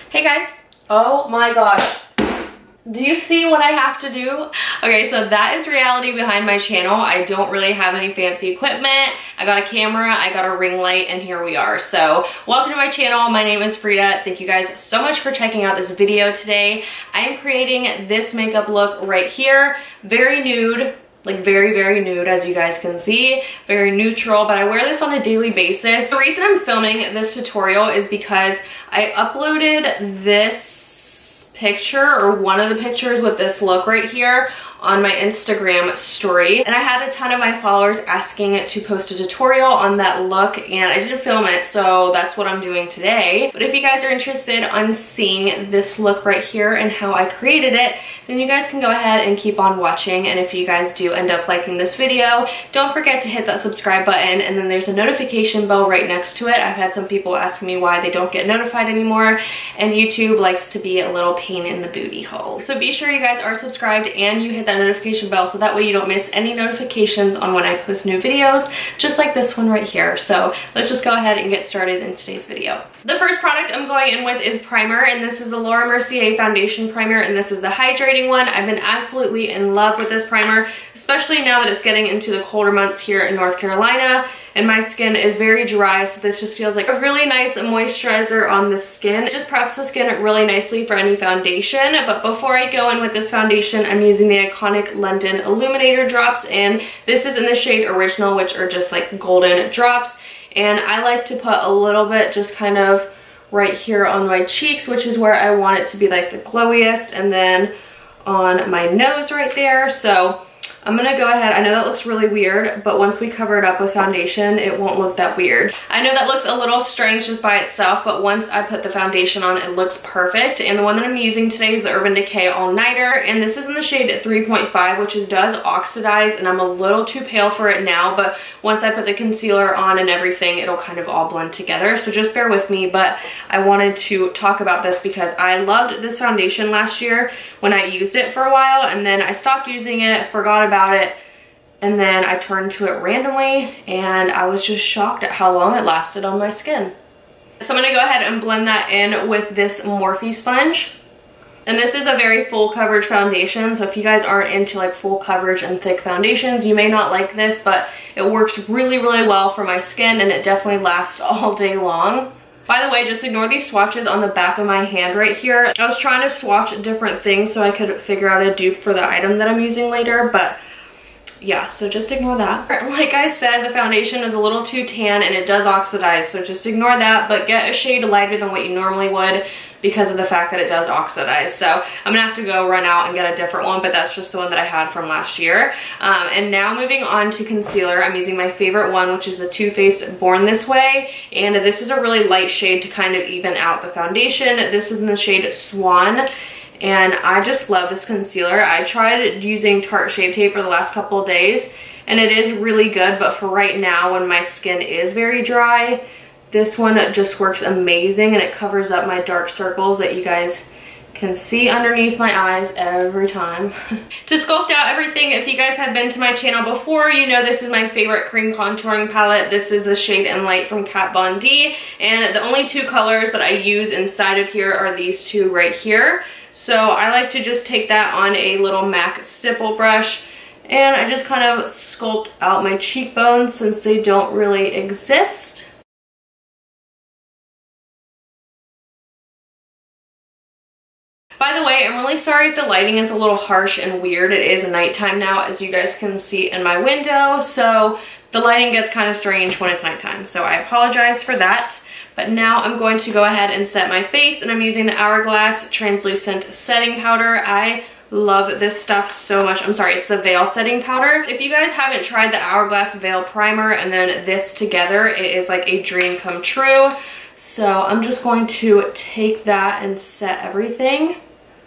Hey guys. Oh my gosh. Do you see what I have to do? Okay, so that is reality behind my channel. I don't really have any fancy equipment. I got a camera, I got a ring light, and here we are. So welcome to my channel. My name is Frida. Thank you guys so much for checking out this video today. I am creating this makeup look right here. Very nude. Like very nude, as you guys can see, very neutral, but I wear this on a daily basis. The reason I'm filming this tutorial is because I uploaded this picture, or one of the pictures with this look right here, on my Instagram story, and I had a ton of my followers asking to post a tutorial on that look, and I didn't film it, so that's what I'm doing today. But if you guys are interested on seeing this look right here and how I created it, then you guys can go ahead and keep on watching. And if you guys do end up liking this video, don't forget to hit that subscribe button, and then there's a notification bell right next to it. I've had some people asking me why they don't get notified anymore, and YouTube likes to be a little pain in the booty hole. So be sure you guys are subscribed and you hit that notification bell, so that way you don't miss any notifications on when I post new videos, just like this one right here. So let's just go ahead and get started in today's video. The first product I'm going in with is primer, and this is a Laura Mercier foundation primer, and this is the hydrating one. I've been absolutely in love with this primer, especially now that it's getting into the colder months here in North Carolina, and my skin is very dry, so this just feels like a really nice moisturizer on the skin. It just preps the skin really nicely for any foundation. But before I go in with this foundation, I'm using the iconic London Illuminator drops, and this is in the shade Original, which are just like golden drops. And I like to put a little bit just kind of right here on my cheeks, which is where I want it to be like the glowiest, and then on my nose right there. So I'm gonna go ahead, I know that looks really weird, but once we cover it up with foundation, it won't look that weird. I know that looks a little strange just by itself, but once I put the foundation on, it looks perfect. And the one that I'm using today is the Urban Decay All Nighter, and this is in the shade 3.5, which does oxidize, and I'm a little too pale for it now, but once I put the concealer on and everything, it'll kind of all blend together, so just bear with me. But I wanted to talk about this because I loved this foundation last year when I used it for a while, and then I stopped using it, forgot about it, and then I turned to it randomly, and I was just shocked at how long it lasted on my skin. So I'm gonna go ahead and blend that in with this Morphe sponge. And this is a very full coverage foundation, so if you guys aren't into like full coverage and thick foundations, you may not like this, but it works really well for my skin, and it definitely lasts all day long. By the way, just ignore these swatches on the back of my hand right here. I was trying to swatch different things so I could figure out a dupe for the item that I'm using later, but yeah, so just ignore that. Like I said, the foundation is a little too tan and it does oxidize, so just ignore that, but get a shade lighter than what you normally would because of the fact that it does oxidize. So I'm gonna have to go run out and get a different one, but that's just the one that I had from last year. And now moving on to concealer, I'm using my favorite one, which is the Too Faced Born This Way, and this is a really light shade to kind of even out the foundation. This is in the shade Swan, and I just love this concealer. I tried using Tarte Shape Tape for the last couple of days, and it is really good, but for right now when my skin is very dry, this one just works amazing, and it covers up my dark circles that you guys can see underneath my eyes every time. To sculpt out everything, if you guys have been to my channel before, you know this is my favorite cream contouring palette. This is the shade In Light from Kat Von D, and the only two colors that I use inside of here are these two right here. So I like to just take that on a little MAC stipple brush, and I just kind of sculpt out my cheekbones since they don't really exist. By the way, I'm really sorry if the lighting is a little harsh and weird. It is nighttime now, as you guys can see in my window, so the lighting gets kind of strange when it's nighttime, so I apologize for that. But now I'm going to go ahead and set my face, and I'm using the Hourglass Translucent Setting Powder. I love this stuff so much. I'm sorry, it's the Veil Setting Powder. If you guys haven't tried the Hourglass Veil Primer and then this together, it is like a dream come true. So I'm just going to take that and set everything.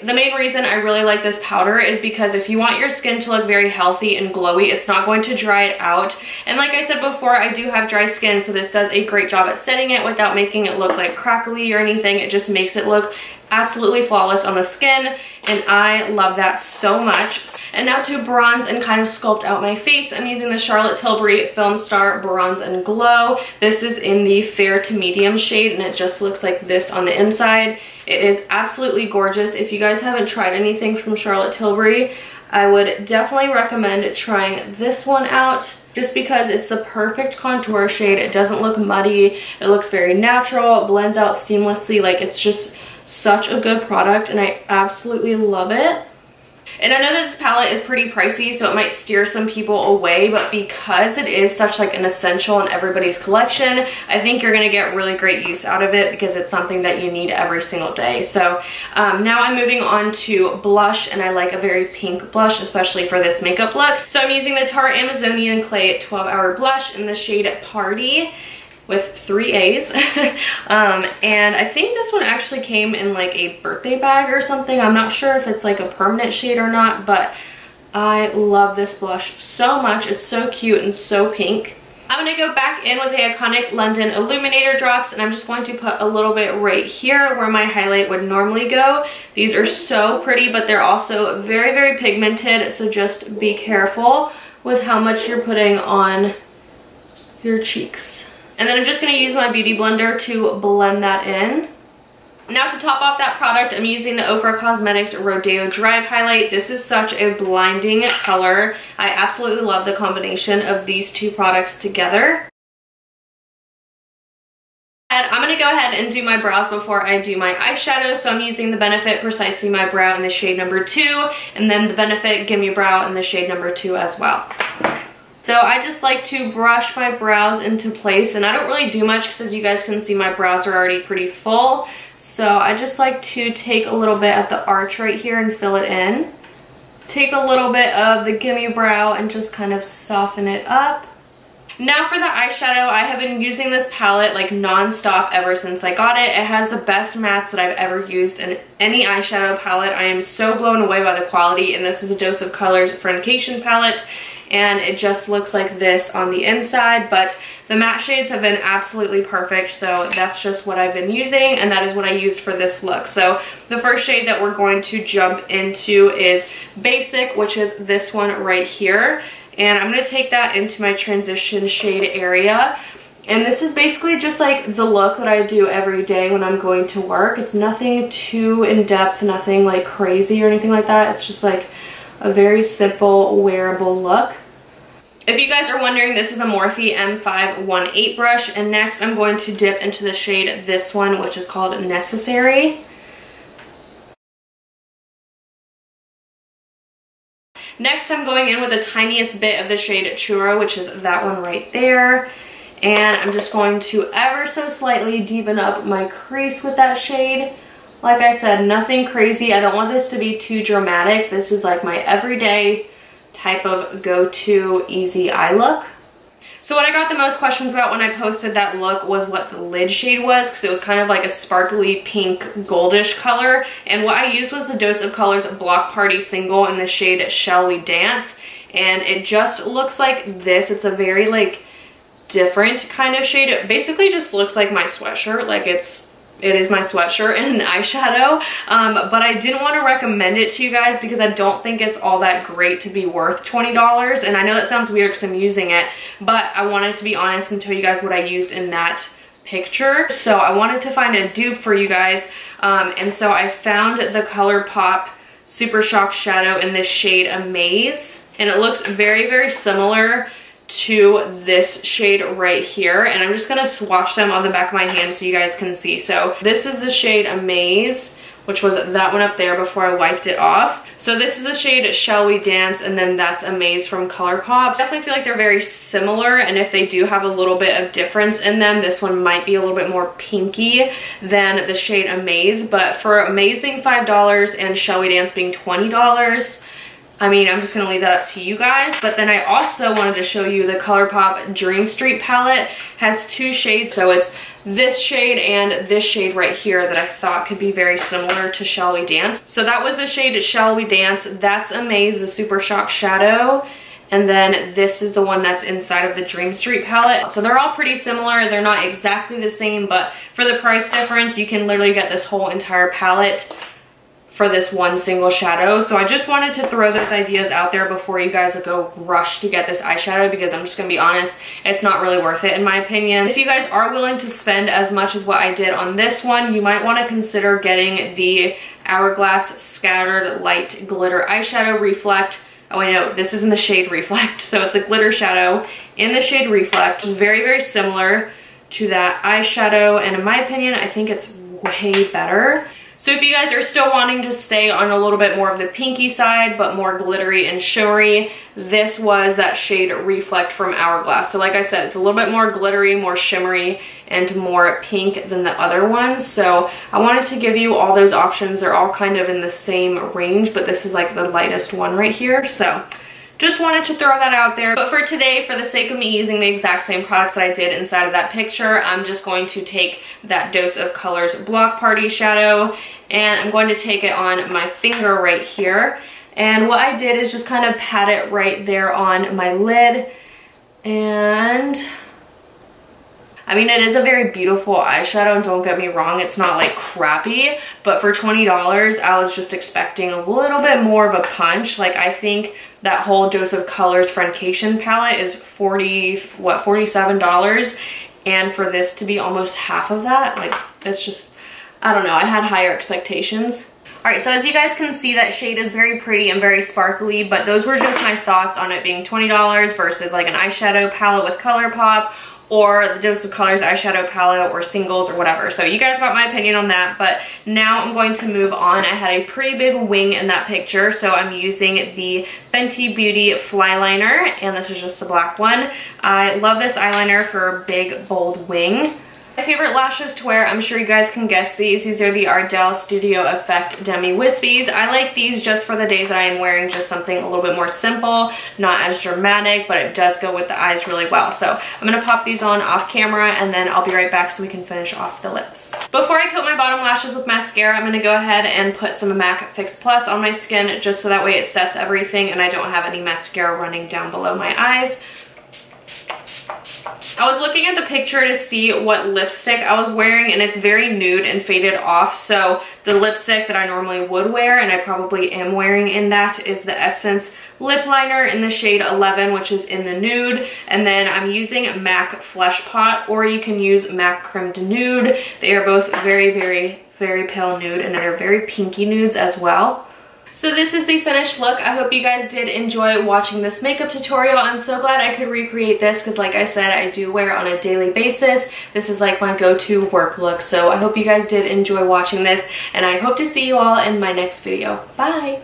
The main reason I really like this powder is because if you want your skin to look very healthy and glowy, it's not going to dry it out. And like I said before, I do have dry skin, so this does a great job at setting it without making it look like crackly or anything. It just makes it look absolutely flawless on the skin, and I love that so much. And now to bronze and kind of sculpt out my face, I'm using the Charlotte Tilbury Film Star Bronze and Glow. This is in the fair to medium shade, and it just looks like this on the inside. It is absolutely gorgeous. If you guys haven't tried anything from Charlotte Tilbury, I would definitely recommend trying this one out, just because it's the perfect contour shade. It doesn't look muddy. It looks very natural. It blends out seamlessly. Like, it's just such a good product, and I absolutely love it. And I know that this palette is pretty pricey, so it might steer some people away, but because it is such like an essential in everybody's collection, I think you're gonna get really great use out of it because it's something that you need every single day. So now I'm moving on to blush, and I like a very pink blush, especially for this makeup look. So I'm using the Tarte Amazonian Clay 12-Hour Blush in the shade Paaarty, with 3 A's. And I think this one actually came in like a birthday bag or something. I'm not sure if it's like a permanent shade or not, but I love this blush so much. It's so cute and so pink. I'm gonna go back in with the iconic London Illuminator drops, and I'm just going to put a little bit right here where my highlight would normally go. These are so pretty, but they're also very, very pigmented, so just be careful with how much you're putting on your cheeks. And then I'm just going to use my beauty blender to blend that in. Now to top off that product, I'm using the OFRA Cosmetics Rodeo Drive Highlight. This is such a blinding color. I absolutely love the combination of these two products together. And I'm going to go ahead and do my brows before I do my eyeshadow. So I'm using the Benefit Precisely My Brow in the shade number 2, and then the Benefit Gimme Brow in the shade number 2 as well. So I just like to brush my brows into place, and I don't really do much because, as you guys can see, my brows are already pretty full. So I just like to take a little bit at the arch right here and fill it in. Take a little bit of the Gimme Brow and just kind of soften it up. Now for the eyeshadow, I have been using this palette like non-stop ever since I got it. It has the best mattes that I've ever used in any eyeshadow palette. I am so blown away by the quality, and this is a Dose of Colors Friendcation palette. And it just looks like this on the inside, but the matte shades have been absolutely perfect, so that's just what I've been using, and that is what I used for this look. So the first shade that we're going to jump into is Basic, which is this one right here, and I'm going to take that into my transition shade area. And this is basically just like the look that I do every day when I'm going to work. It's nothing too in-depth, nothing like crazy or anything like that. It's just like a very simple wearable look. If you guys are wondering, this is a Morphe M518 brush, and next I'm going to dip into the shade, this one, which is called Necessary. Next I'm going in with the tiniest bit of the shade Churro, which is that one right there. And I'm just going to ever so slightly deepen up my crease with that shade. Like I said, nothing crazy. I don't want this to be too dramatic. This is like my everyday type of go-to easy eye look. So what I got the most questions about when I posted that look was what the lid shade was, because it was kind of like a sparkly pink goldish color. And what I used was the Dose of Colors Block Party Single in the shade Shall We Dance. And it just looks like this. It's a very like different kind of shade. It basically just looks like my sweatshirt. Like it is my sweatshirt and an eyeshadow, but I didn't want to recommend it to you guys because I don't think it's all that great to be worth $20. And I know that sounds weird because I'm using it, but I wanted to be honest and tell you guys what I used in that picture. So I wanted to find a dupe for you guys, and so I found the Colourpop Super Shock Shadow in this shade Amaze, and it looks very, very similar to this shade right here, and I'm just gonna swatch them on the back of my hand so you guys can see. So this is the shade Amaze, which was that one up there before I wiped it off. So this is the shade Shall We Dance, and then that's Amaze from Colourpop. I definitely feel like they're very similar, and if they do have a little bit of difference in them, this one might be a little bit more pinky than the shade Amaze. But for Amaze being $5 and Shall We Dance being $20, I mean, I'm just gonna leave that up to you guys. But then I also wanted to show you the Colourpop Dream Street palette. Has two shades, so it's this shade and this shade right here that I thought could be very similar to Shall We Dance. So that was the shade Shall We Dance. That's Amaze, the Super Shock Shadow. And then this is the one that's inside of the Dream Street palette. So they're all pretty similar. They're not exactly the same, but for the price difference, you can literally get this whole entire palette for this one single shadow. So I just wanted to throw those ideas out there before you guys go rush to get this eyeshadow, because I'm just gonna be honest, it's not really worth it in my opinion. If you guys are willing to spend as much as what I did on this one, you might want to consider getting the Hourglass Scattered Light Glitter Eyeshadow Reflect. Oh wait, no, this is in the shade Reflect. So it's a glitter shadow in the shade Reflect, which is very, very similar to that eyeshadow. And in my opinion, I think it's way better. So if you guys are still wanting to stay on a little bit more of the pinky side, but more glittery and shimmery, this was that shade Reflect from Hourglass. So like I said, it's a little bit more glittery, more shimmery, and more pink than the other ones. So I wanted to give you all those options. They're all kind of in the same range, but this is like the lightest one right here. So just wanted to throw that out there. But for today, for the sake of me using the exact same products that I did inside of that picture, I'm just going to take that Dose of Colors Block Party shadow, and I'm going to take it on my finger right here. And what I did is just kind of pat it right there on my lid. And I mean, it is a very beautiful eyeshadow, don't get me wrong, it's not like crappy, but for $20, I was just expecting a little bit more of a punch. Like, I think that whole Dose of Colors Friendcation palette is $47, and for this to be almost half of that, like, it's just, I don't know, I had higher expectations. Alright, so as you guys can see, that shade is very pretty and very sparkly, but those were just my thoughts on it being $20 versus like an eyeshadow palette with Colourpop, or the Dose of Colors eyeshadow palette, or singles, or whatever. So you guys got my opinion on that, but now I'm going to move on. I had a pretty big wing in that picture, so I'm using the Fenty Beauty Fly Liner, and this is just the black one. I love this eyeliner for a big, bold wing. My favorite lashes to wear, I'm sure you guys can guess these. These are the Ardell Studio Effect Demi Wispies. I like these just for the days that I am wearing just something a little bit more simple, not as dramatic, but it does go with the eyes really well. So I'm gonna pop these on off camera, and then I'll be right back so we can finish off the lips. Before I coat my bottom lashes with mascara, I'm gonna go ahead and put some MAC Fix Plus on my skin, just so that way it sets everything and I don't have any mascara running down below my eyes. I was looking at the picture to see what lipstick I was wearing, and it's very nude and faded off. So the lipstick that I normally would wear, and I probably am wearing in that, is the Essence lip liner in the shade 11, which is in the nude. And then I'm using MAC Fleshpot, or you can use MAC Crimped Nude. They are both very, very, very pale nude, and they're very pinky nudes as well. So this is the finished look. I hope you guys did enjoy watching this makeup tutorial. I'm so glad I could recreate this, because like I said, I do wear it on a daily basis. This is like my go-to work look. So I hope you guys did enjoy watching this, and I hope to see you all in my next video. Bye!